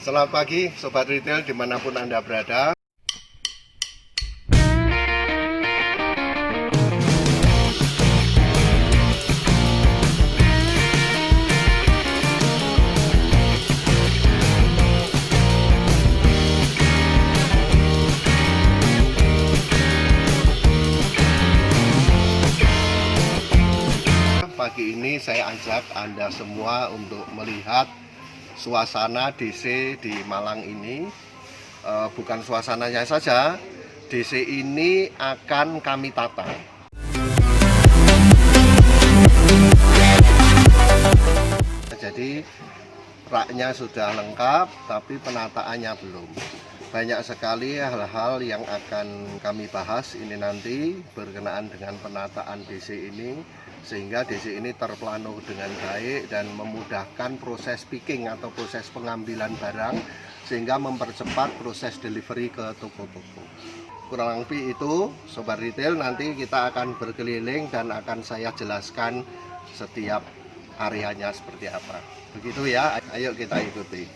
Selamat pagi Sobat Retail dimanapun Anda berada. Pagi ini saya ajak Anda semua untuk melihat suasana DC di Malang ini. Bukan suasananya saja, DC ini akan kami tata. Jadi raknya sudah lengkap, tapi penataannya belum. Banyak sekali hal-hal yang akan kami bahas ini nanti berkenaan dengan penataan DC ini, sehingga DC ini terplano dengan baik dan memudahkan proses picking atau proses pengambilan barang, sehingga mempercepat proses delivery ke toko-toko. Kurang lebih itu Sobat Retail, nanti kita akan berkeliling dan akan saya jelaskan setiap areanya seperti apa. Begitu ya, ayo kita ikuti.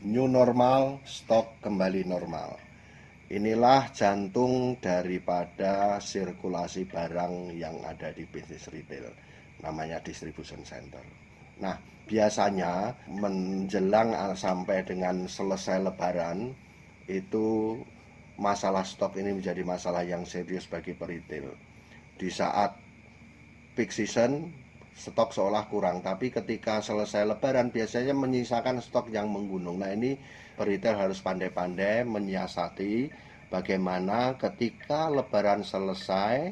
New normal, stok kembali normal. Inilah jantung daripada sirkulasi barang yang ada di bisnis retail, namanya distribution center. Nah, biasanya menjelang sampai dengan selesai lebaran, itu masalah stok ini menjadi masalah yang serius bagi peritel. Di saat peak season, stok seolah kurang, tapi ketika selesai lebaran biasanya menyisakan stok yang menggunung. Nah, ini retail harus pandai-pandai menyiasati bagaimana ketika lebaran selesai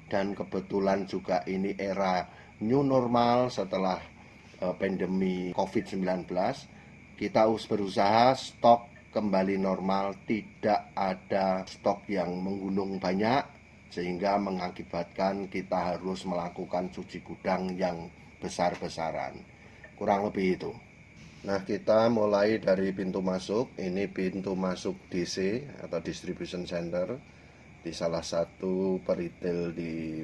dan kebetulan juga ini era new normal setelah pandemi COVID-19, kita harus berusaha stok kembali normal, tidak ada stok yang menggunung banyak, sehingga mengakibatkan kita harus melakukan cuci gudang yang besar-besaran. Kurang lebih itu. Nah, kita mulai dari pintu masuk. Ini pintu masuk DC atau Distribution Center di salah satu peritel di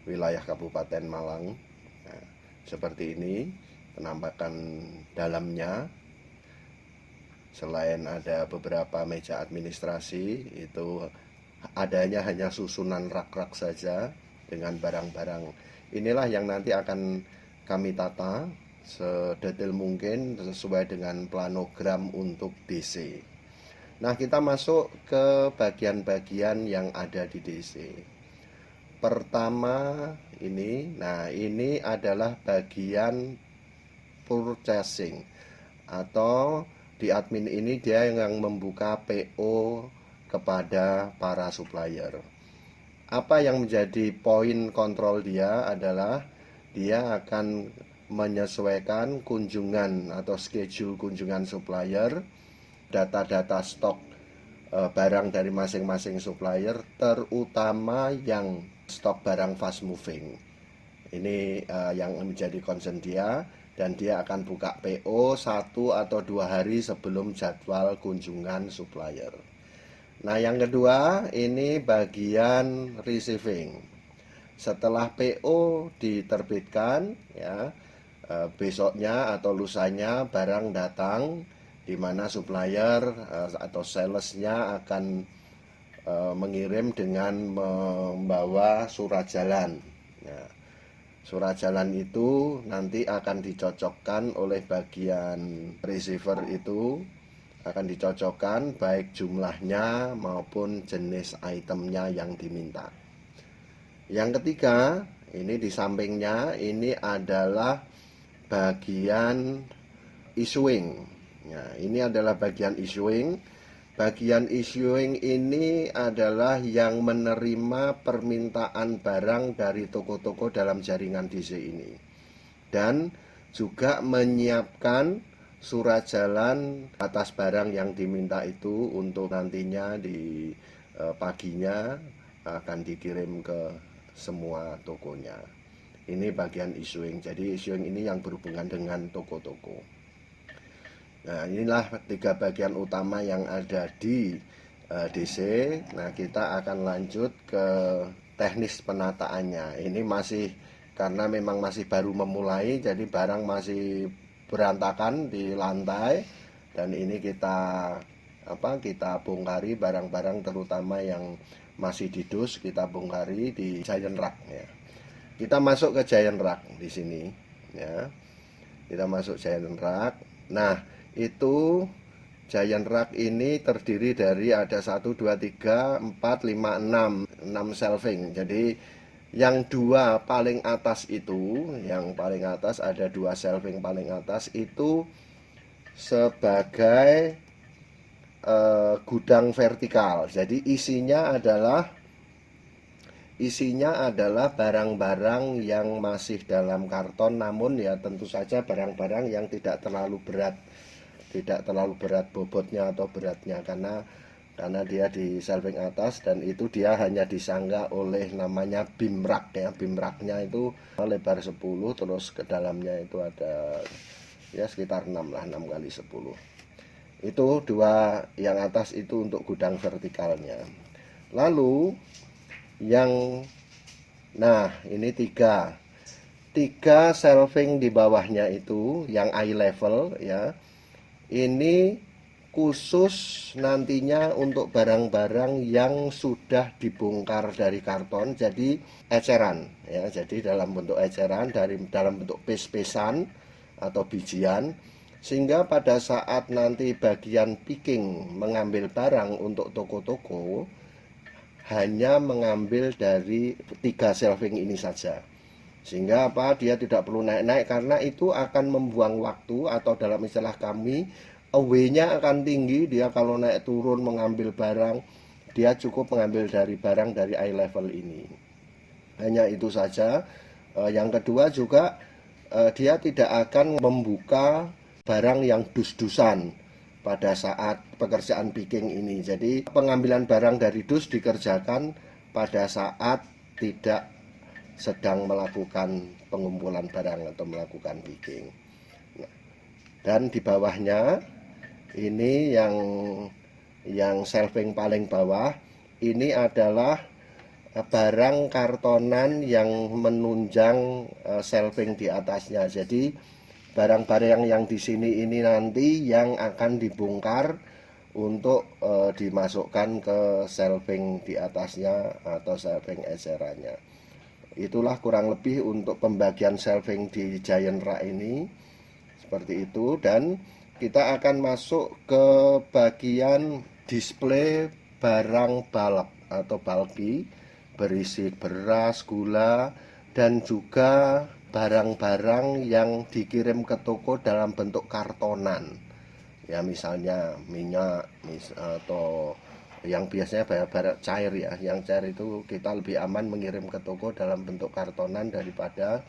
wilayah Kabupaten Malang. Nah, seperti ini penampakan dalamnya. Selain ada beberapa meja administrasi, itu adanya hanya susunan rak-rak saja dengan barang-barang. Inilah yang nanti akan kami tata sedetail mungkin sesuai dengan planogram untuk DC. Nah, kita masuk ke bagian-bagian yang ada di DC. Pertama ini, nah ini adalah bagian purchasing, atau di admin ini dia yang membuka PO kepada para supplier. Apa yang menjadi poin kontrol dia adalah dia akan menyesuaikan kunjungan atau schedule kunjungan supplier, data-data stok barang dari masing-masing supplier, terutama yang stok barang fast moving. Ini yang menjadi concern dia, dan dia akan buka PO 1 atau 2 hari sebelum jadwal kunjungan supplier. Nah, yang kedua ini bagian receiving. Setelah PO diterbitkan, ya, besoknya atau lusanya barang datang, di mana supplier atau salesnya akan mengirim dengan membawa surat jalan. Ya, surat jalan itu nanti akan dicocokkan oleh bagian receiver, itu akan dicocokkan baik jumlahnya maupun jenis itemnya yang diminta. Yang ketiga, ini di sampingnya ini adalah bagian issuing. Nah, ini adalah bagian issuing. Bagian issuing ini adalah yang menerima permintaan barang dari toko-toko dalam jaringan DC ini, dan juga menyiapkan surat jalan atas barang yang diminta itu untuk nantinya di paginya akan dikirim ke semua tokonya. Ini bagian issuing. Jadi issuing ini yang berhubungan dengan toko-toko. Nah, inilah tiga bagian utama yang ada di DC. Nah, kita akan lanjut ke teknis penataannya. Ini masih karena memang masih baru memulai, jadi barang masih berantakan di lantai, dan ini kita bongkari barang-barang terutama yang masih di dus, kita bongkari di Giant Rack ya. Kita masuk ke Giant Rack di sini ya. Kita masuk Giant Rack. Nah, itu Giant Rack ini terdiri dari ada 1, 2, 3, 4, 5, 6 shelving. Jadi yang dua paling atas itu, yang paling atas ada 2 shelving paling atas itu sebagai gudang vertikal. Jadi isinya adalah barang-barang yang masih dalam karton, namun ya tentu saja barang-barang yang tidak terlalu berat bobotnya atau beratnya, karena dia di shelving atas, dan itu dia hanya disangga oleh namanya beam rack ya. Beam racknya itu lebar 10, terus ke dalamnya itu ada ya sekitar 6 lah, 6 kali 10. Itu dua yang atas itu untuk gudang vertikalnya. Lalu ini tiga shelving di bawahnya itu yang eye level ya. Ini khusus nantinya untuk barang-barang yang sudah dibongkar dari karton, jadi eceran ya. Jadi dalam bentuk eceran, dalam bentuk pes-pesan atau bijian, sehingga pada saat nanti bagian picking mengambil barang untuk toko-toko hanya mengambil dari 3 shelving ini saja, sehingga dia tidak perlu naik-naik, karena itu akan membuang waktu, atau dalam istilah kami away-nya akan tinggi. Dia kalau naik turun mengambil barang, dia cukup mengambil dari barang dari eye level ini. Hanya itu saja. Yang kedua juga dia tidak akan membuka barang yang dus-dusan pada saat pekerjaan picking ini. Jadi pengambilan barang dari dus dikerjakan pada saat tidak sedang melakukan pengumpulan barang atau melakukan picking. Dan di bawahnya ini yang shelving paling bawah ini adalah barang kartonan yang menunjang shelving di atasnya. Jadi barang-barang yang di sini ini nanti yang akan dibongkar untuk dimasukkan ke shelving di atasnya atau shelving ecerannya. Itulah kurang lebih untuk pembagian shelving di Giant Rack ini, seperti itu. Dan kita akan masuk ke bagian display barang bulk atau bulky, berisi beras, gula, dan juga barang-barang yang dikirim ke toko dalam bentuk kartonan ya, misalnya minyak atau yang biasanya barang cair ya. Yang cair itu kita lebih aman mengirim ke toko dalam bentuk kartonan daripada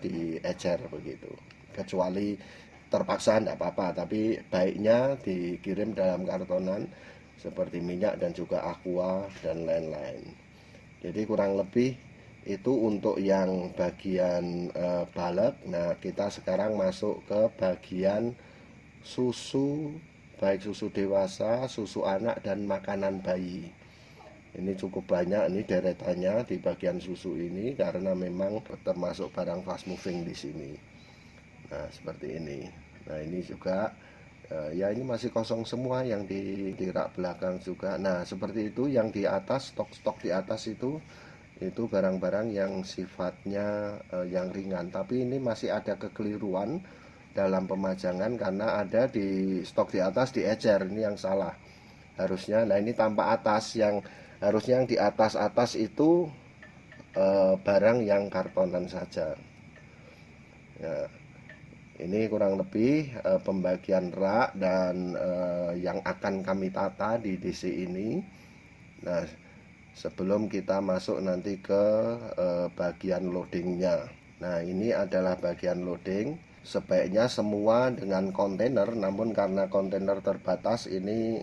di ecer begitu, kecuali terpaksa tidak apa-apa, tapi baiknya dikirim dalam kartonan seperti minyak dan juga aqua dan lain-lain. Jadi kurang lebih itu untuk yang bagian bulk. Nah, kita sekarang masuk ke bagian susu, baik susu dewasa, susu anak, dan makanan bayi. Ini cukup banyak ini deretannya di bagian susu ini, karena memang termasuk barang fast moving di sini. Nah, seperti ini. Nah, ini juga ya ini masih kosong semua yang di rak belakang juga. Nah, seperti itu. Yang di atas, stok-stok di atas itu barang-barang yang sifatnya yang ringan, tapi ini masih ada kekeliruan dalam pemajangan, karena ada di stok di atas di ecer, ini yang salah harusnya. Nah, ini tanpa atas, yang harusnya yang di atas itu barang yang kartonan saja ya. Ini kurang lebih pembagian rak dan yang akan kami tata di DC ini. Nah, sebelum kita masuk nanti ke bagian loadingnya. Nah, ini adalah bagian loading. Sebaiknya semua dengan kontainer, namun karena kontainer terbatas, ini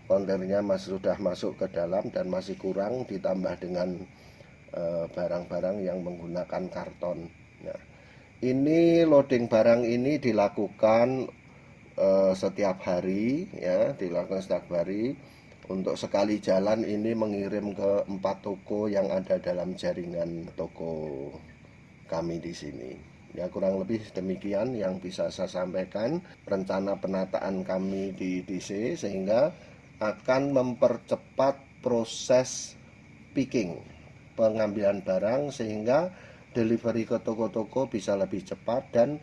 kontainernya sudah masuk ke dalam dan masih kurang, ditambah dengan barang-barang yang menggunakan karton. Nah, ini loading barang ini dilakukan setiap hari ya, Untuk sekali jalan ini mengirim ke 4 toko yang ada dalam jaringan toko kami di sini. Ya, kurang lebih demikian yang bisa saya sampaikan rencana penataan kami di DC, sehingga akan mempercepat proses picking, pengambilan barang, sehingga delivery ke toko-toko bisa lebih cepat dan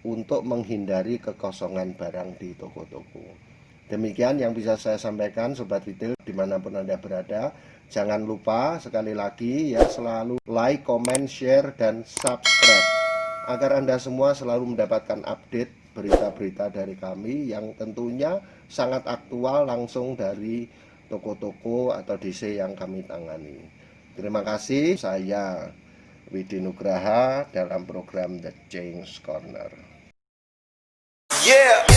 untuk menghindari kekosongan barang di toko-toko. Demikian yang bisa saya sampaikan Sobat Retail dimanapun Anda berada. Jangan lupa sekali lagi ya, selalu like, comment, share, dan subscribe agar Anda semua selalu mendapatkan update berita-berita dari kami yang tentunya sangat aktual langsung dari toko-toko atau DC yang kami tangani. Terima kasih, saya Widi Nugraha dalam program The Change Corner. Yeah.